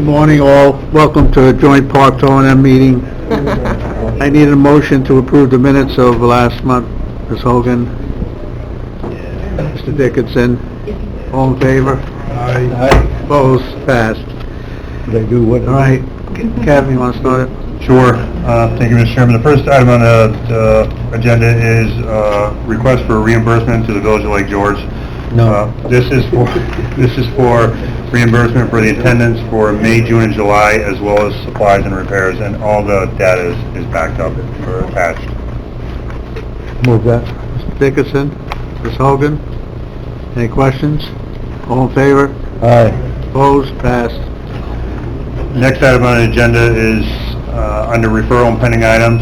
Morning all, welcome to a joint Parks O&M meeting. I need a motion to approve the minutes of last month. Ms. Hogan? Mr. Dickinson? All in favor? Aye. Opposed? Passed. They do what? All right, Kevin, you want to start it? Sure. Thank you, Mr. Chairman. The first item on the agenda is request for reimbursement to the Village of Lake George. No. This is for reimbursement for the attendance for May, June, and July, as well as supplies and repairs, and all the data is backed up or attached. Move that. Mr. Dickinson? Ms. Hogan? Any questions? All in favor? Aye. Opposed? Passed. Next item on the agenda is under referral and pending items.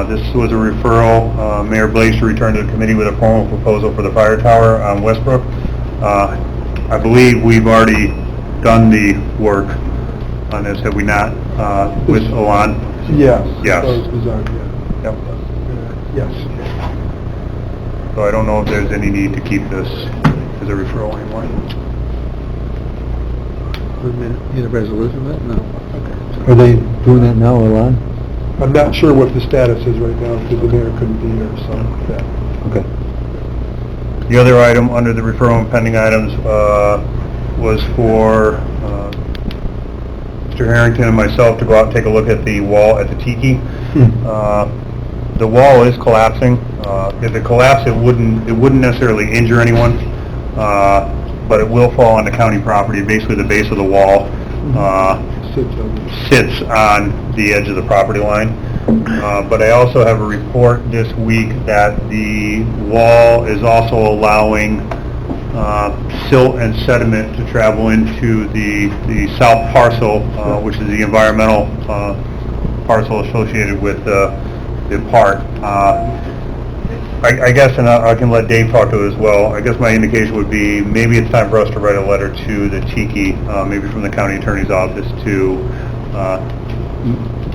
This was a referral. Mayor Blaze returned to the committee with a formal proposal for the fire tower on Westbrook. I believe we've already done the work on this, have we not, with Alon? Yes. Yes. Yep. Yes. So I don't know if there's any need to keep this as a referral anymore. Need a resolution of that? No. Are they doing that now, Alon? I'm not sure what the status is right now, because the mayor couldn't be here, so, yeah. Okay. The other item under the referral and pending items was for Mr. Harrington and myself to go out and take a look at the wall at the Tiki. The wall is collapsing. If it collapsed, it wouldn't necessarily injure anyone, but it will fall onto county property. Basically, the base of the wall sits on the edge of the property line. But I also have a report this week that the wall is also allowing silt and sediment to travel into the south parcel, which is the environmental parcel associated with the park. I guess, and I can let Dave talk to it as well, I guess my indication would be maybe it's time for us to write a letter to the Tiki, maybe from the county attorney's office, to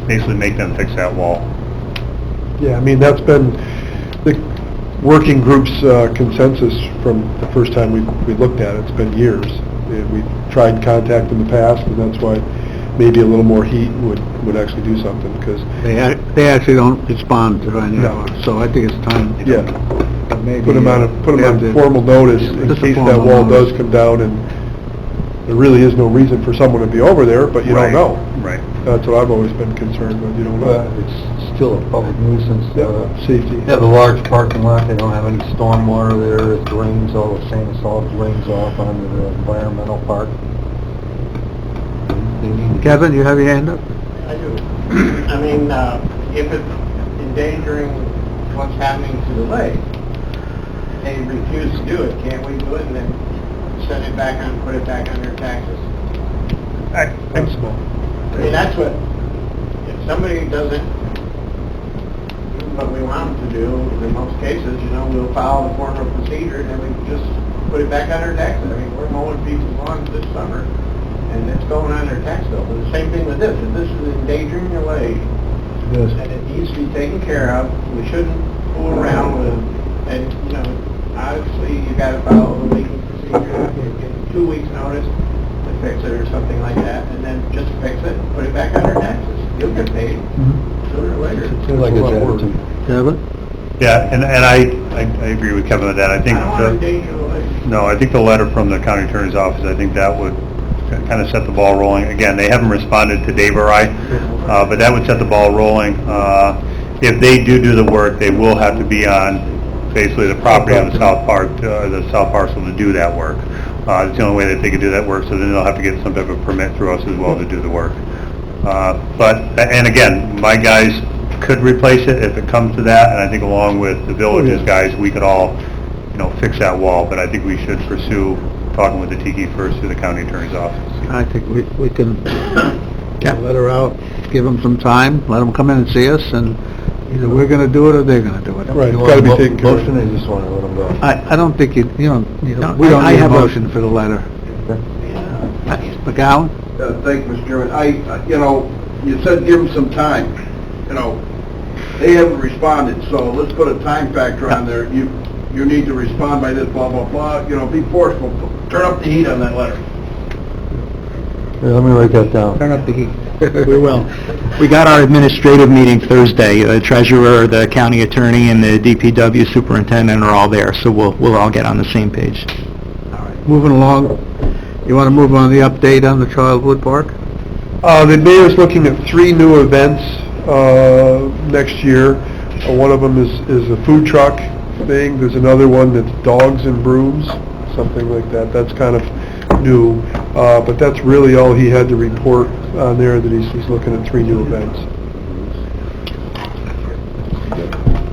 basically make them fix that wall. Yeah, I mean, that's been the working group's consensus from the first time we looked at it. It's been years. We've tried contact in the past, and that's why maybe a little more heat would actually do something, because... They actually don't respond to any of it, so I think it's time. Yeah. Maybe, Put them on formal notice in Just a case that formal wall notice. does come down, and there really is no reason for someone to be over there, but you don't know. Right. That's what I've always been concerned with, you don't know. It's still a public nuisance. Safety. They have a large parking lot, they don't have any storm water there, it drains, all the sand salt drains off onto the environmental park. Kevin, you have your hand up? I do. I mean, if it's endangering what's happening to the lake, they refuse to do it, can't we do it and then send it back on, put it back on their taxes? Possible. I mean, that's what, if somebody doesn't do what we want them to do, in most cases, you know, we'll follow the formal procedure and then we just put it back on their taxes. I mean, we're mowing people's lawns this summer, and it's going on their tax bill. And the same thing with this. If this is endangering your lake, and it needs to be taken care of, we shouldn't fool around with, and, you know, obviously you gotta follow the legal procedure, give 2 weeks notice to fix it or something like that, and then just fix it, put it back on their taxes. You'll get paid sooner or later. Seems like it's attitude. Kevin? Yeah, and I agree with Kevin on that. I think I don't want to endanger the lake. no, I think the letter from the county attorney's office, I think that would kind of set the ball rolling. Again, they haven't responded to Dave or I, but that would set the ball rolling. If they do the work, they will have to be on basically the property of the south parcel to do that work. It's the only way that they could do that work, so then they'll have to get some type of permit through us as well to do the work. And again, my guys could replace it if it comes to that, and I think along with the village's guys, we could all, you know, fix that wall, but I think we should pursue talking with the Tiki first through the county attorney's office. I think we can get a letter out, give them some time, let them come in and see us, and either we're gonna do it or they're gonna do it. Right, You it's gotta be want a taken care of. motion, or you just want to let them go? I don't think you don't, We don't I need a have a motion. motion for the letter. McGowan? Thank you, Mr. Chairman. You know, you said give them some time. You know, they haven't responded, so let's put a time factor on there. You need to respond by this, blah, blah, blah. You know, be forceful. Turn up the heat on that letter. Here, let me write that down. Turn up the heat. We will. We got our administrative meeting Thursday. The treasurer, the county attorney, and the DPW superintendent are all there, so we'll all get on the same page. Moving along, you want to move on the update on the Childwood Park? The mayor's looking at 3 new events next year. One of them is a food truck thing. There's another one that's dogs and brooms, something like that. That's kind of new, but that's really all he had to report on there, that he's looking at 3 new events.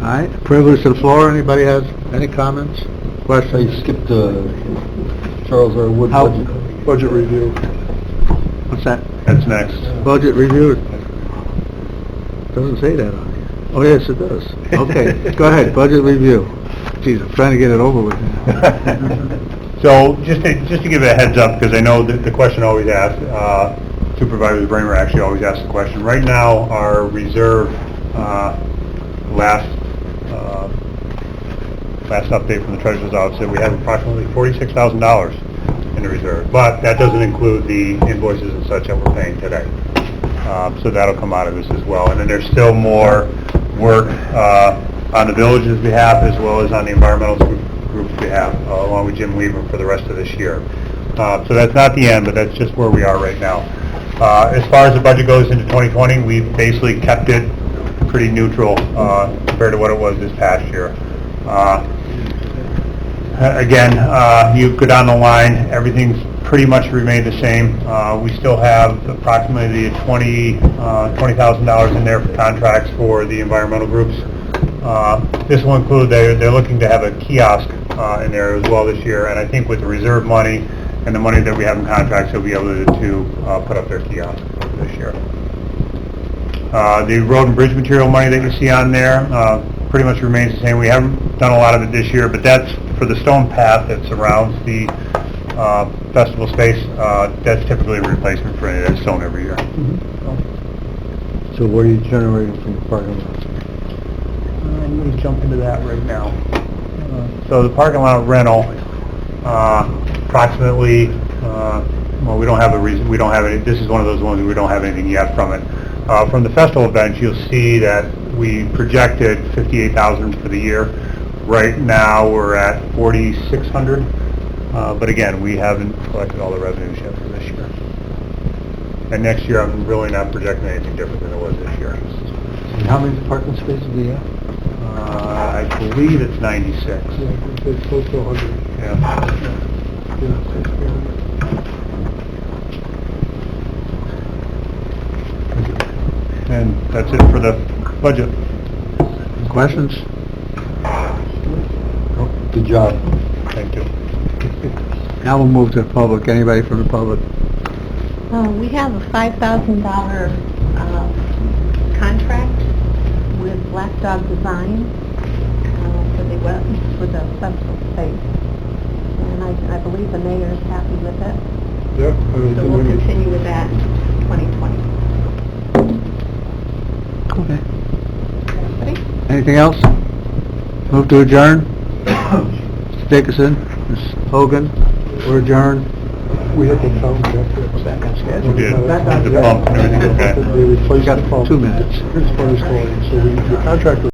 All right, privilege to the floor. Anybody has any comments, I questions? skipped Charles R. Wood How- budget. Budget review. What's that? That's next. Budget review? Doesn't say that on here. Oh, yes, it does. Okay, go ahead, budget review. Geez, I'm trying to get it over with. So, just to give it a heads up, because I know that the question always asked, Supervisor Bramer actually always asks the question. Right now, our reserve, last update from the Treasurer's Office, said we have approximately $46,000 in the reserve, but that doesn't include the invoices and such that we're paying today. So that'll come out of this as well. And then there's still more work on the village's behalf as well as on the environmental group's behalf, along with Jim Weaver for the rest of this year. So that's not the end, but that's just where we are right now. As far as the budget goes into 2020, we've basically kept it pretty neutral compared to what it was this past year. Again, you go down the line, everything's pretty much remained the same. We still have approximately $20,000 in there for contracts for the environmental groups. This will include, they're looking to have a kiosk in there as well this year, and I think with the reserve money and the money that we have in contracts, they'll be able to put up their kiosk this year. The road and bridge material money that you see on there pretty much remains the same. We haven't done a lot of it this year, but that's for the stone path that surrounds the festival space. That's typically a replacement for any of that stone every year. So what are you generating from the parking lot? I'm going to jump into that right now. So the parking lot rental, approximately, well, we don't have a reason, we don't have any, this is one of those ones where we don't have anything yet from it. From the festival events, you'll see that we projected $58,000 for the year. Right now, we're at $4,600, but again, we haven't collected all the revenues yet for this year. And next year, I'm really not projecting anything different than it was this year. And how many parking spaces do you have? I believe it's 96. It's close to 100. Yeah. And that's it for the budget. Questions? Good job. Thank you. Now we'll move to the public. Anybody from the public? We have a $5,000 contract with Black Dog Design for the festival space. And I believe the mayor is happy with it. Yep. So we'll continue with that in 2020. Okay. Everybody? Anything else? Move to adjourn? Mr. Dickinson, Ms. Hogan, we're adjourned. We had the sound check. We did. The pump and everything, okay. They replaced Got the pump. 2 minutes. Here's the funny story. So the contractor